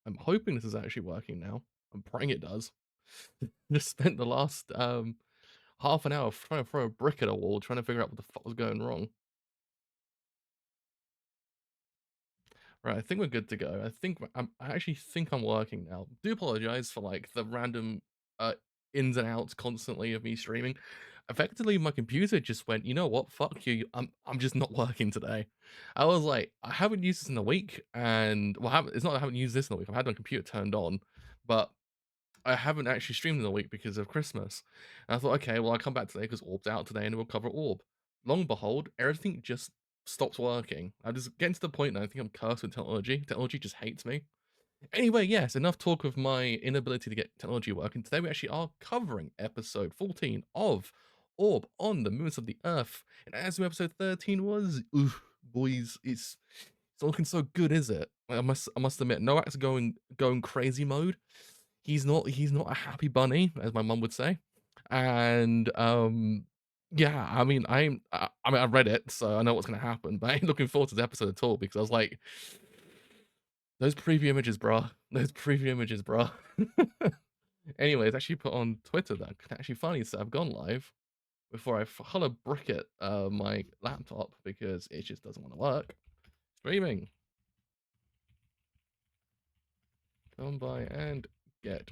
I'm hoping this is actually working now. I'm praying it does. Just spent the last half an hour trying to throw a brick at a wall, trying to figure out what the fuck was going wrong. Right, I think we're good to go. I actually think I'm working now. Do apologize for like the random uh ins and outs constantly of me streaming. Effectively, my computer just went, you know what, fuck you. I'm just not working today. I was like, I haven't used this in a week, and well, it's not that I haven't used this in a week. I've had my computer turned on, but I haven't actually streamed in a week because of Christmas. And I thought, okay, well, I'll come back today because Orb's out today and we'll cover Orb. Long and behold, everything just stops working. I'm just getting to the point now, I think I'm cursed with technology. Technology just hates me. Anyway, yes, enough talk of my inability to get technology working. Today we actually are covering episode 14 of Orb on the Moons of the Earth. And as episode 13 was, oof, boys, it's not looking so good, is it? I must admit, Noak's going crazy mode. He's not a happy bunny, as my mum would say. And yeah, I mean I read it, so I know what's gonna happen, but I ain't looking forward to the episode at all because I was like, those preview images, bruh. Those preview images, bruh. Anyway, it's actually put on Twitter that I can actually finally say I've gone live before I holler brick at my laptop because it just doesn't want to work. Streaming. Come by and get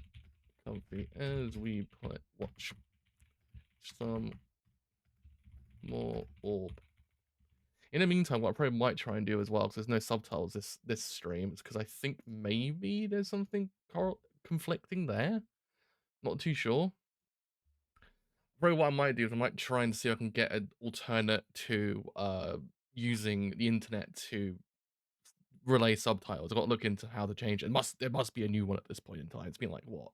comfy as we watch some more Orb. In the meantime, what I probably might try and do as well, because there's no subtitles this stream, is because I think maybe there's something conflicting there. Not too sure. Probably what I might do is I might try and see if I can get an alternate to using the internet to relay subtitles. I've got to look into how to change it. There must be a new one at this point in time. It's been like what,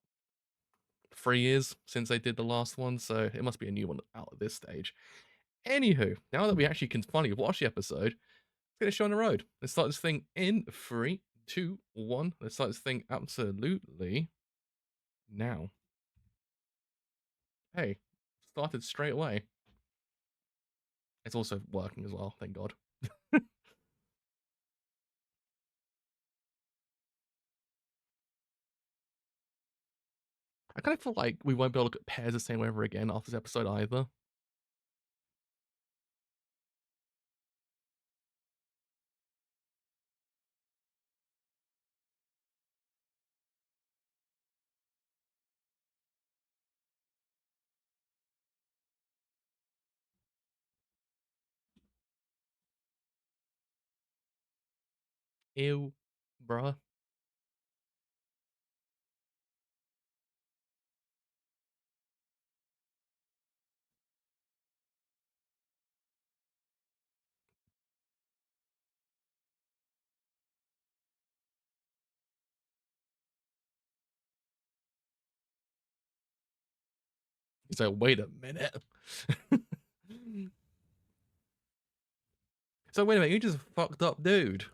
3 years since they did the last one, so it must be a new one out at this stage. Anywho, now that we actually can finally watch the episode, let's get a show on the road. Let's start this thing in 3, 2, 1. Let's start this thing absolutely now. Hey, started straight away. It's also working as well, thank God. I kind of feel like we won't be able to look at pairs the same way ever again after this episode either. Ew, bruh. He's like, wait a minute. So wait a minute, you just fucked up, dude.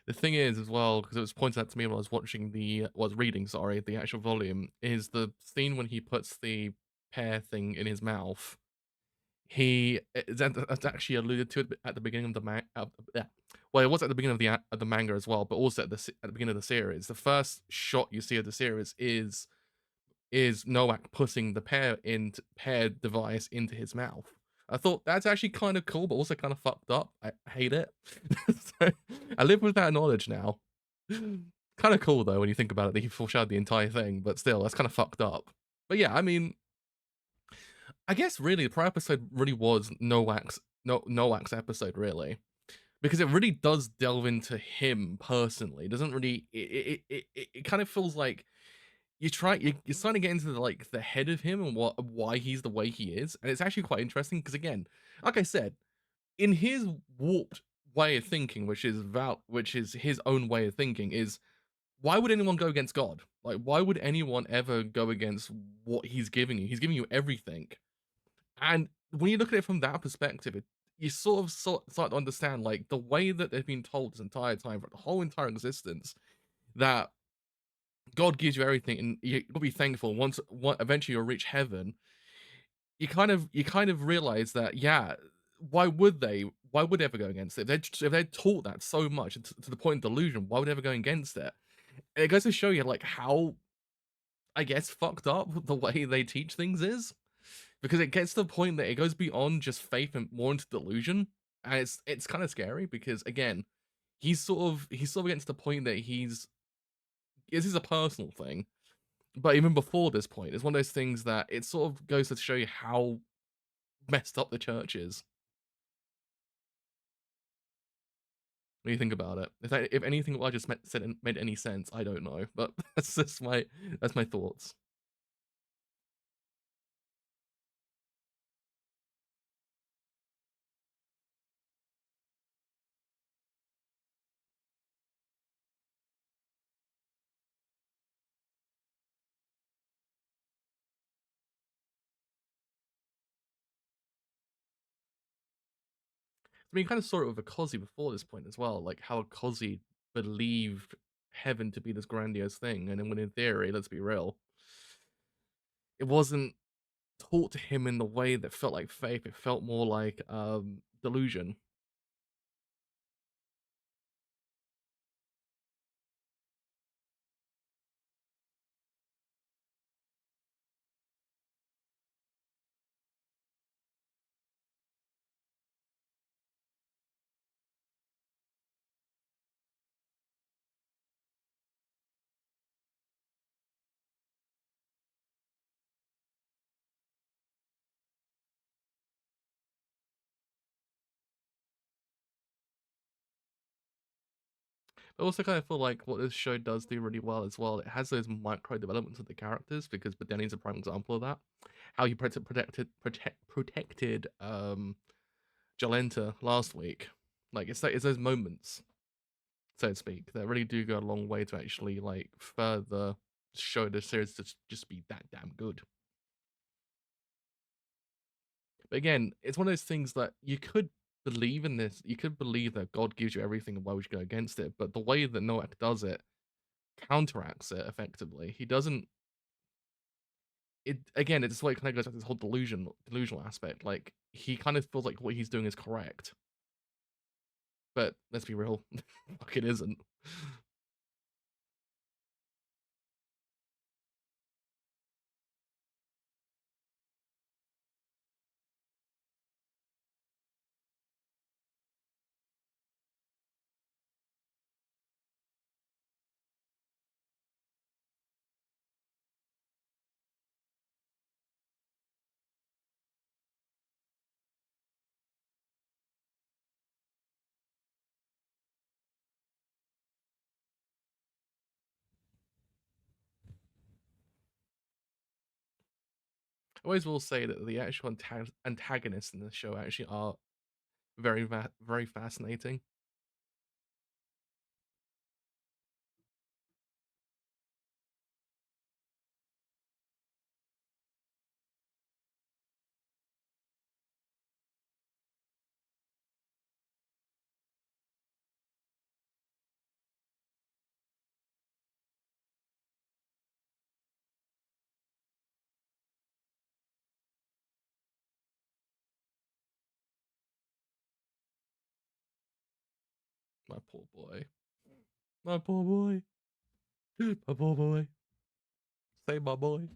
The thing is, as well, because it was pointed out to me when I was watching was reading, sorry, the actual volume, is the scene when he puts the pear thing in his mouth. That's actually alluded to at the beginning of the yeah. Well, it was at the beginning of the manga as well, but also at the beginning of the series. The first shot you see of the series is Noak putting the pear device into his mouth. I thought that's actually kind of cool, but also kind of fucked up. I hate it. So, I live with that knowledge now. Kind of cool though when you think about it that he foreshadowed the entire thing, but still, that's kind of fucked up. But yeah, I mean, I guess really the prior episode really was Noak's episode really, because it really does delve into him personally. It doesn't really it kind of feels like you're starting to get into the head of him and why he's the way he is, and it's actually quite interesting because again, like I said, in his warped way of thinking, which is his own way of thinking, is why would anyone go against God? Like, why would anyone ever go against what he's giving you? He's giving you everything. And when you look at it from that perspective, you start to understand like the way that they've been told this entire time for the whole entire existence that God gives you everything and you'll be thankful eventually you'll reach heaven. You kind of realize that yeah, why would they? Why would they ever go against it? If they're taught that so much to the point of delusion, why would they ever go against it? And it goes to show you like how I guess fucked up the way they teach things is because it gets to the point that it goes beyond just faith and more into delusion, and it's kind of scary because again, he's sort of getting to the point that this is a personal thing, but even before this point, it's one of those things that it sort of goes to show you how messed up the church is. When you think about it, if anything what I just said made any sense, I don't know, but that's my thoughts. I mean, kind of saw it with Akosi before this point as well, like how Akosi believed heaven to be this grandiose thing, and then when in theory, let's be real, it wasn't taught to him in the way that felt like faith. It felt more like delusion. I also kind of feel like what this show does do really well as well. It has those micro developments of the characters because Badeni's a prime example of that. How he protected Jalenta last week. Like it's those moments, so to speak, that really do go a long way to actually like further show the series to just be that damn good. But again, it's one of those things that you could believe in this. You could believe that God gives you everything, and why would you go against it? But the way that Noak does it counteracts it effectively. He doesn't. It again. It's like kind of goes back to this whole delusional aspect. Like he kind of feels like what he's doing is correct, but let's be real, fuck it isn't. I always will say that the actual antagonists in the show actually are very fascinating. My poor boy. My poor boy. My poor boy. Save my boy.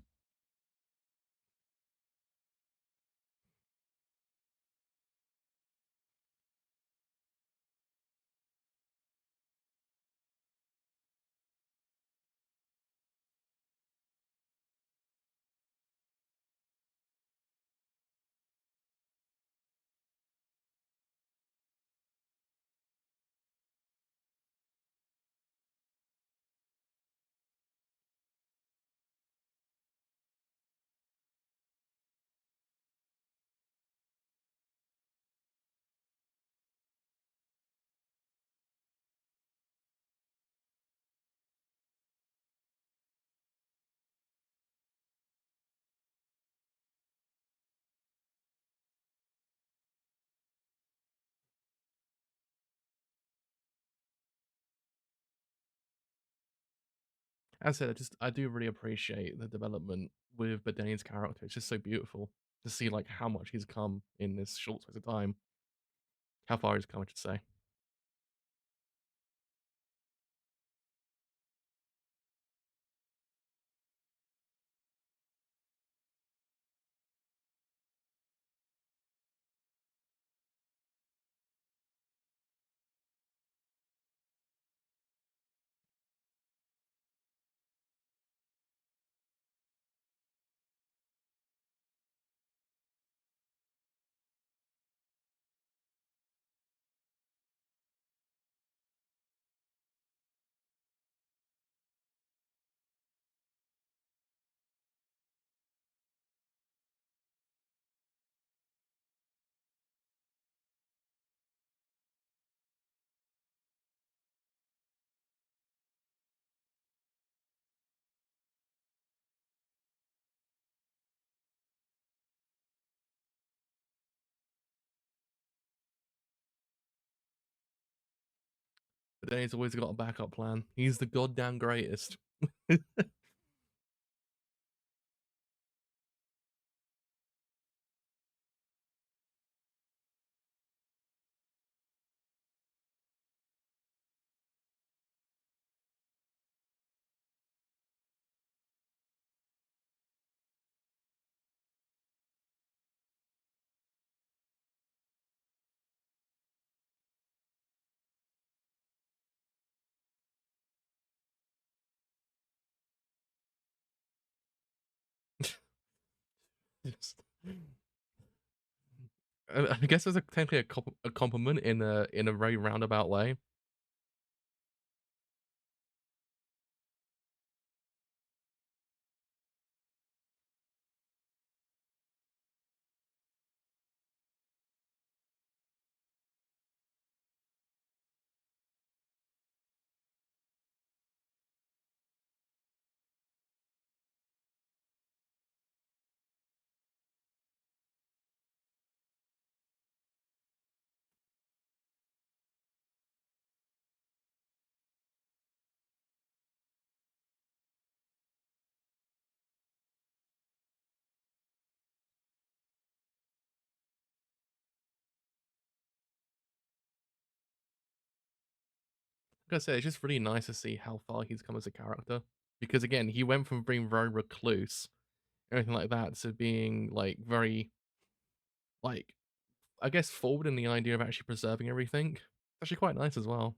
As I said, I do really appreciate the development with Bourdain's character. It's just so beautiful to see like how much he's come in this short space of time. How far he's come, I should say. Bourdain's always got a backup plan. He's the goddamn greatest. Just- I guess there's technically a compliment in a very roundabout way. Like I said, it's just really nice to see how far he's come as a character. Because again, he went from being very recluse, everything like that, to being like very like I guess forward in the idea of actually preserving everything. It's actually quite nice as well.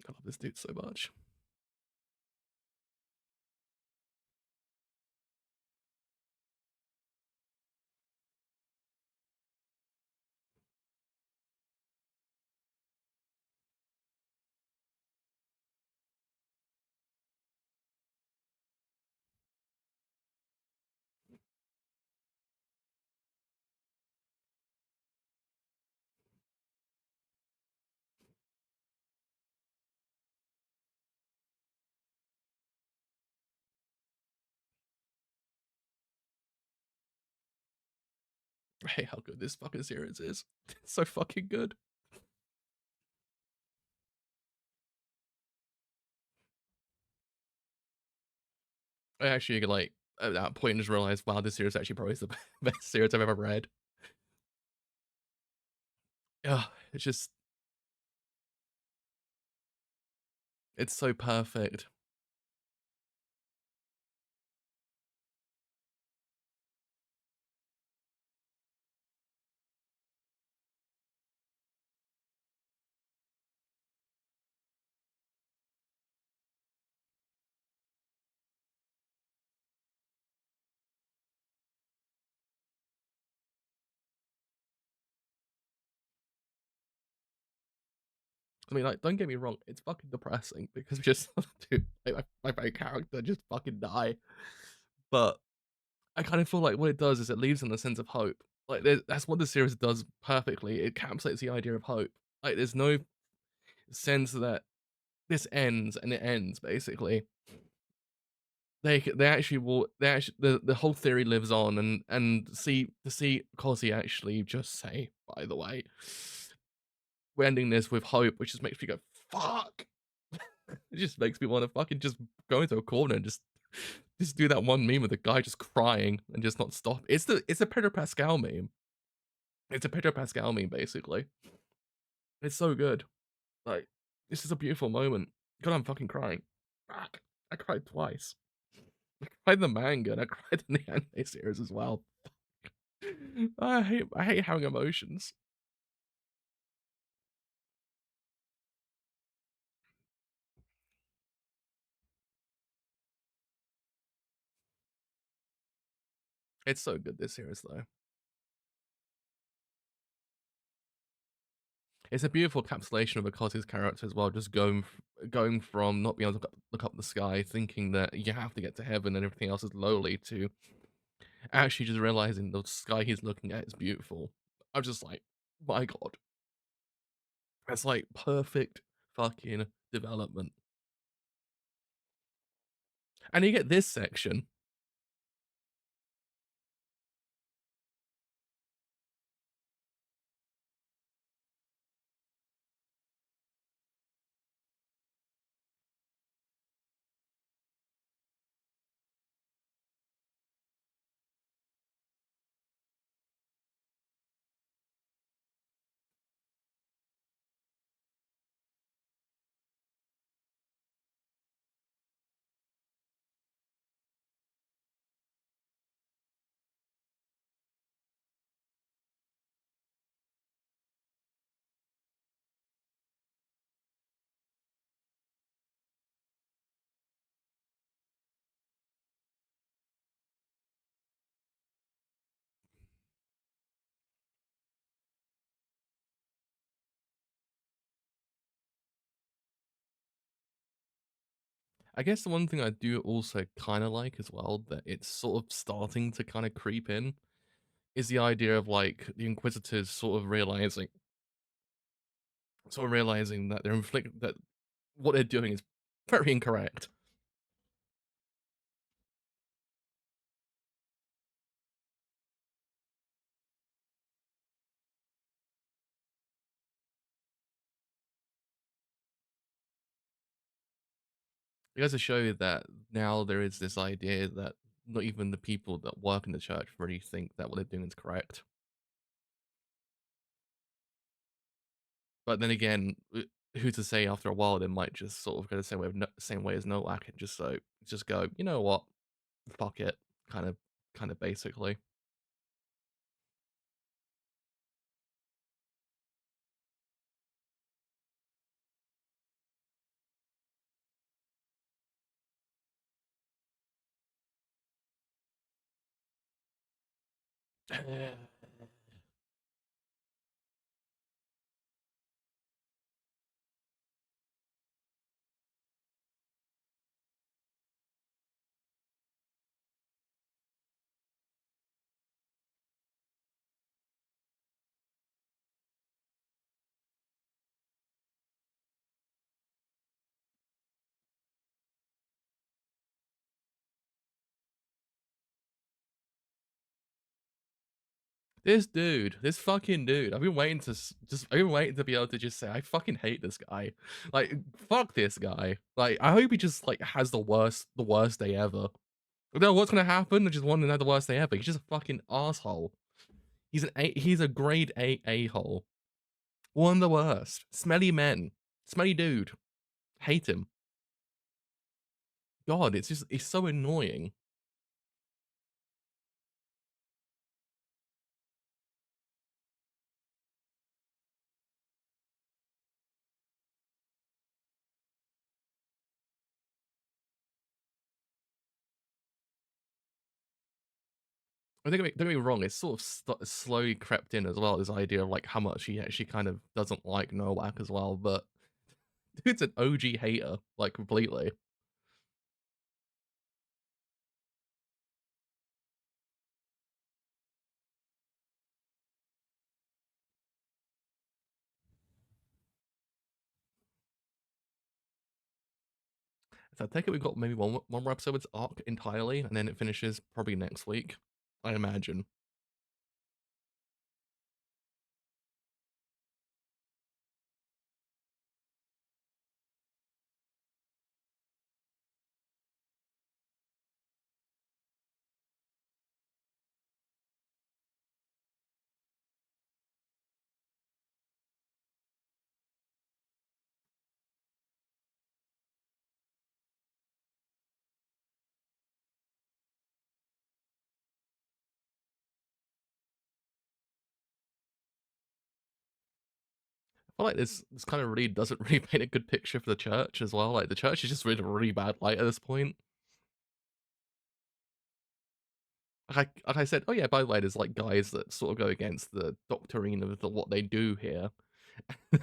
I love this dude so much. I hate how good this fucking series is. It's so fucking good. I actually like at that point just realized, wow, this series actually probably is the best series I've ever read. Yeah, it's just it's so perfect. I mean, like, don't get me wrong, it's fucking depressing because we just dude, like, my main character just fucking die. But I kind of feel like what it does is it leaves in a sense of hope. Like, that's what the series does perfectly. It encapsulates the idea of hope. Like, there's no sense that this ends and it ends basically. They actually will they actually the whole theory lives on and see Cosy actually just say, by the way, we're ending this with hope, which just makes me go, fuck. It just makes me want to fucking just go into a corner and just do that one meme of the guy just crying and just not stop. It's a Pedro Pascal meme. It's a Pedro Pascal meme, basically. It's so good. Like, this is a beautiful moment. God, I'm fucking crying. Fuck. I cried twice. I cried in the manga and I cried in the anime series as well. I hate having emotions. It's so good, this series though. It's a beautiful encapsulation of Akati's character as well, just going from not being able to look up the sky, thinking that you have to get to heaven and everything else is lowly, to actually just realizing the sky he's looking at is beautiful. I'm just like, my god, that's like perfect fucking development. And you get this section. I guess the one thing I do also kind of like as well, that it's sort of starting to kind of creep in, is the idea of like the Inquisitors sort of realizing that that what they're doing is very incorrect. It goes to show that now there is this idea that not even the people that work in the church really think that what they're doing is correct. But then again, who's to say after a while they might just sort of go the same way same way as Nowak and just go, you know what, fuck it, kind of basically. This dude, this fucking dude. I've been waiting to be able to just say I fucking hate this guy. Like, fuck this guy. Like, I hope he just like has the worst day ever. I don't know what's gonna happen. I just want to know the worst day ever. He's just a fucking asshole. He's a grade A hole. One of the worst. Smelly men. Smelly dude. Hate him. God, it's so annoying. Don't get me wrong, it's sort of slowly crept in as well, this idea of like how much he actually kind of doesn't like Nowak as well, but Dude's an OG hater, like, completely. So I take it we've got maybe one more episode with arc entirely, and then it finishes probably next week, I imagine. I feel like this kind of really doesn't really paint a good picture for the church as well. Like the church is just really really bad light at this point. Like I said, oh yeah, by the way, there's like guys that sort of go against the doctrine of what they do here.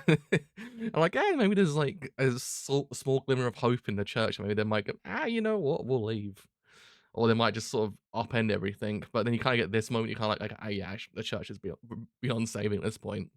I'm like, hey, maybe there's like a small glimmer of hope in the church. Maybe they might go, you know what, we'll leave. Or they might just sort of upend everything. But then you kind of get this moment, you kind of like, yeah, the church is beyond saving at this point.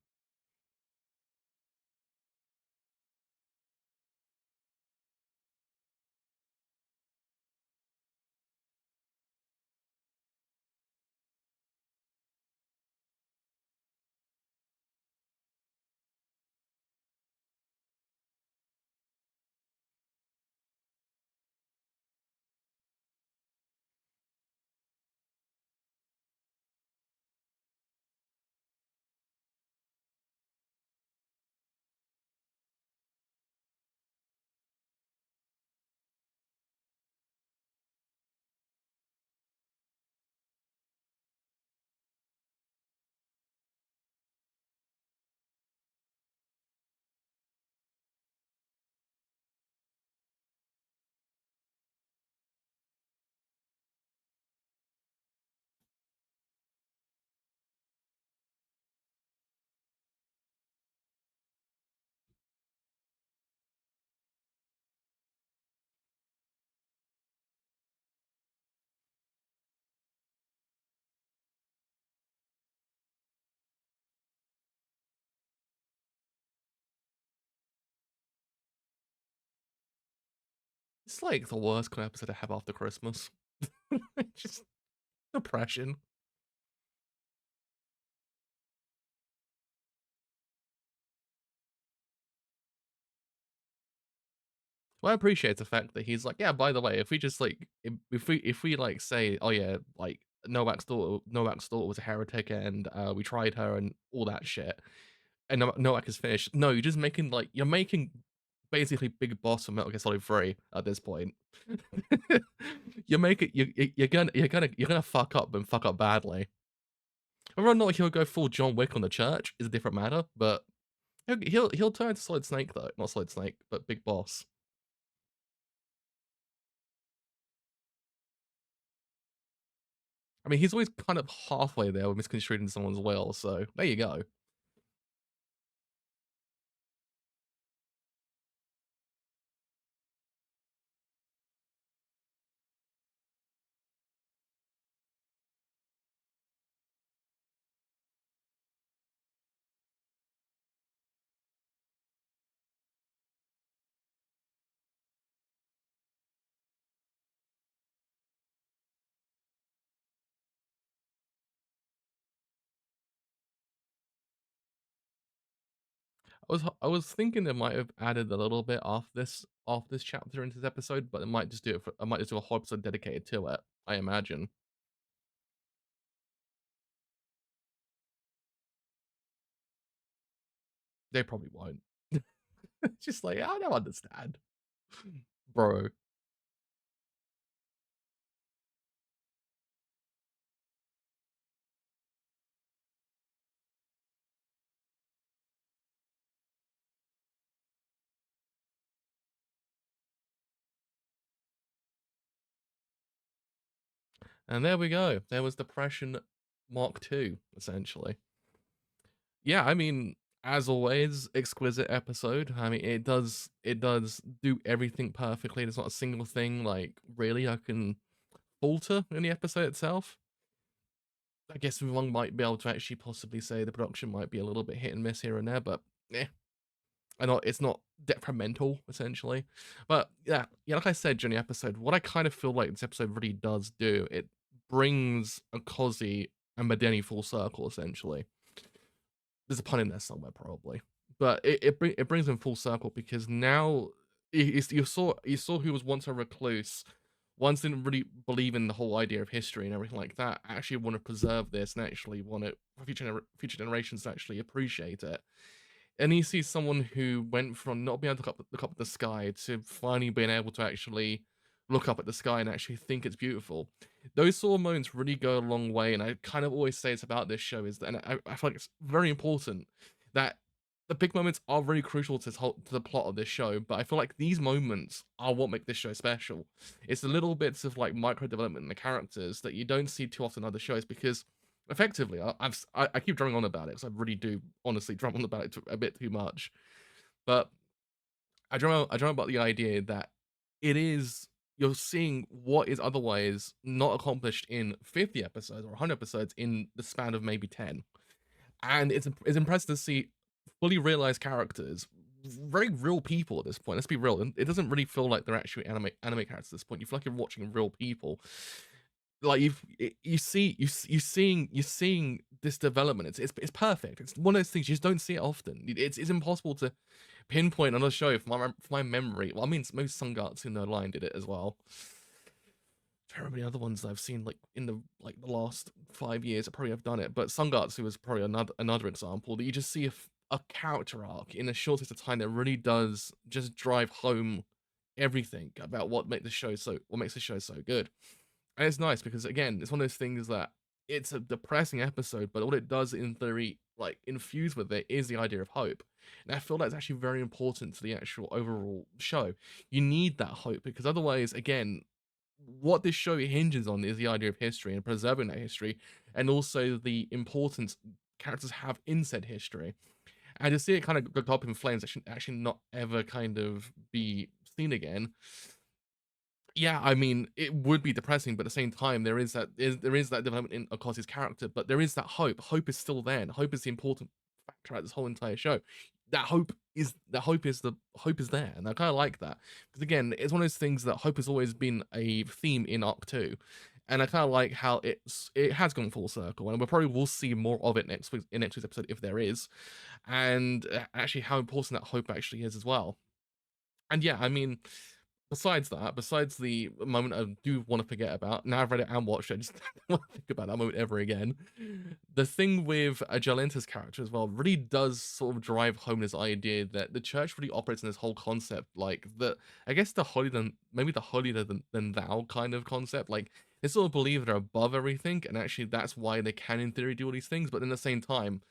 It's like the worst kind of episode to have after Christmas. Just depression. Well, I appreciate the fact that he's like, yeah, by the way, if we just like, if we like say, oh yeah, like Novak's daughter was a heretic, and we tried her and all that shit, and Novak is finished. No, you're making basically Big Boss from Metal Gear Solid 3 at this point. You make it, you're gonna fuck up and fuck up badly. Whether or not he'll go full John Wick on the church is a different matter, but he'll turn into Solid Snake though, not Solid Snake, but Big Boss. I mean, he's always kind of halfway there with misconstruing someone's will, so there you go. I was thinking they might have added a little bit off this chapter into this episode, but I might just do a whole episode dedicated to it, I imagine. They probably won't. Just like, I don't understand. Bro. And there we go. There was Depression Mark II, essentially. Yeah, I mean, as always, exquisite episode. I mean, it does do everything perfectly. There's not a single thing like really I can falter in the episode itself. I guess one might be able to actually possibly say the production might be a little bit hit and miss here and there, but eh, I know it's not detrimental essentially. But yeah, like I said during the episode, what I kind of feel like this episode really does do, it brings a Kozi and Medeni full circle essentially. There's a pun in there somewhere probably, but it brings them full circle because now you saw who was once a recluse, once didn't really believe in the whole idea of history and everything like that. Actually, want to preserve this and actually want it for future generations to actually appreciate it. And you see someone who went from not being able to look up at the sky to finally being able to actually look up at the sky and actually think it's beautiful. Those sort of moments really go a long way, and I kind of always say it's about this show is that, and I feel like it's very important that the big moments are very crucial to to the plot of this show. But I feel like these moments are what make this show special. It's the little bits of like micro development in the characters that you don't see too often in other shows because effectively, I keep drumming on about it because I really do honestly drum on about it a bit too much. But I drum about the idea that it is you're seeing what is otherwise not accomplished in 50 episodes or 100 episodes in the span of maybe 10. And it's impressive to see fully realized characters, very real people at this point. Let's be real. It doesn't really feel like they're actually anime characters at this point. You feel like you're watching real people like you're seeing this development. It's perfect. It's one of those things you just don't see it often. It's impossible to pinpoint on a show from my memory. Well, I mean, most Sungatsu no Line did it as well. I don't remember any other ones that I've seen like in the last 5 years. I probably have done it, but Sungatsu is probably another example that you just see a character arc in a short space of time that really does just drive home everything about what makes the show so good. And it's nice because again, it's one of those things that it's a depressing episode, but what it does in theory, like infuse with it, is the idea of hope. And I feel that's actually very important to the actual overall show. You need that hope because otherwise, again, what this show hinges on is the idea of history and preserving that history, and also the importance characters have in said history. And to see it kind of go up in flames, actually not ever kind of be seen again, yeah, I mean, it would be depressing, but at the same time, there is that development in Akasi's character, but there is that hope. Hope is still there, and hope is the important factor at this whole entire show. Hope is there, and I kind of like that because again, it's one of those things that hope has always been a theme in Arc Two, and I kind of like how it has gone full circle, and we probably will see more of it next week's episode if there is, and actually how important that hope actually is as well. And yeah, I mean, besides that, besides the moment I do want to forget about, now I've read it and watched it, I just don't want to think about that moment ever again. The thing with Jalinta's character as well really does sort of drive home this idea that the church really operates in this whole concept, like I guess the maybe the holier than thou kind of concept. Like they sort of believe they're above everything, and actually that's why they can, in theory, do all these things. But in the same time,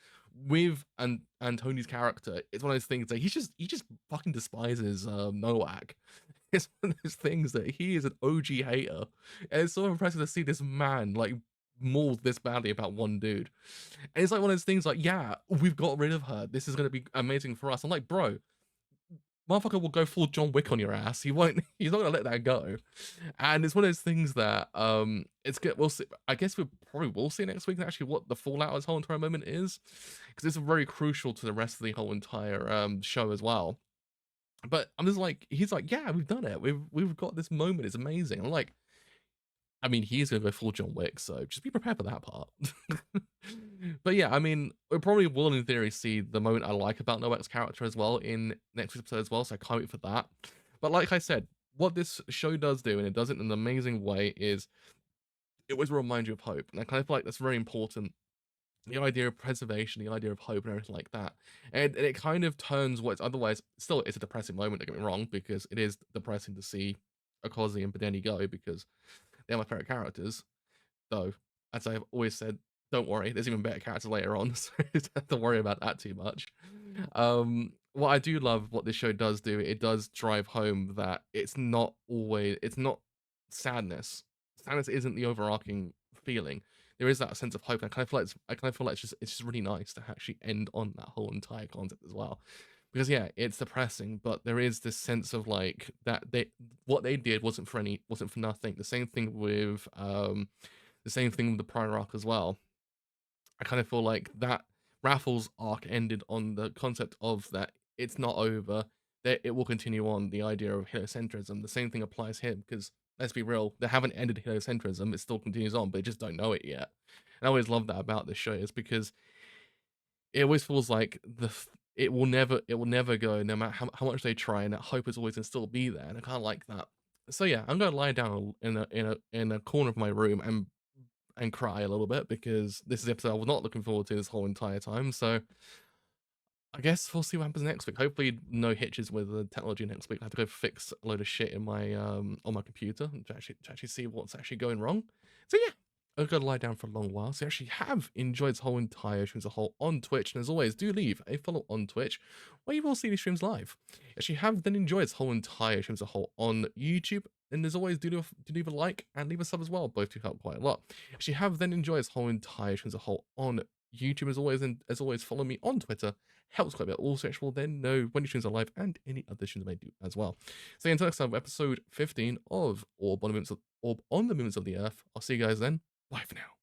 with Antoni's character, it's one of those things that he just fucking despises Noak. It's one of those things that he is an OG hater, and it's so impressive to see this man like maul this badly about one dude. And it's like one of those things like, yeah, we've got rid of her. This is gonna be amazing for us. I'm like, bro, motherfucker will go full John Wick on your ass. He won't. He's not gonna let that go. And it's one of those things that it's good. We'll see. I guess we probably will see next week actually what the fallout of this whole entire moment is, because it's very crucial to the rest of the whole entire show as well. But I'm just like, he's like, yeah, we've done it. We've got this moment. It's amazing. I'm like, I mean, he is gonna go full John Wick, so just be prepared for that part. But yeah, I mean, we probably will in theory see the moment I like about Noak's character as well in next week's episode as well, so I can't wait for that. But like I said, what this show does do, and it does it in an amazing way, is it always reminds you of hope. And I kind of feel like that's very important. The idea of preservation, the idea of hope, and everything like that. And it kind of turns what's otherwise still it's a depressing moment, don't get me wrong, because it is depressing to see Akazi and Bedeni go because they're my favorite characters. Though, as I've always said, don't worry, there's even better characters later on, so you don't have to worry about that too much. What I do love, what this show does do, it does drive home that it's not sadness. Sadness isn't the overarching feeling. there is that sense of hope. And I kind of feel like it's just really nice to actually end on that whole entire concept as well. Because yeah, it's depressing, but there is this sense of like that they what they did wasn't for nothing. The same thing with the prior arc as well. I kind of feel like that Raffles arc ended on the concept of that it's not over, that it will continue on, the idea of heliocentrism. The same thing applies here because let's be real, they haven't ended heliocentrism, it still continues on, but they just don't know it yet. And I always love that about this show is because it always feels like it will never go no matter how much they try, and that hope is always gonna still be there, and I kinda like that. So yeah, I'm gonna lie down in a corner of my room and cry a little bit because this is the episode I was not looking forward to this whole entire time. So I guess we'll see what happens next week. Hopefully, no hitches with the technology next week. I have to go fix a load of shit in my on my computer to actually see what's actually going wrong. So yeah, I've got to lie down for a long while. So you actually have enjoyed this whole entire stream as a whole on Twitch, and as always, do leave a follow on Twitch where you will see these streams live. If you have then enjoyed this whole entire stream as a whole on YouTube, and as always, do leave a like and leave a sub as well. Both do help quite a lot. If you have then enjoyed this whole entire stream as a whole on YouTube, as always, and as always, follow me on Twitter. Helps quite a bit. Also, actually will then know when your streams are live and any other streams I may do as well. So until next time, episode 15 of Orb on the Movements of the Earth. I'll see you guys then. Bye for now.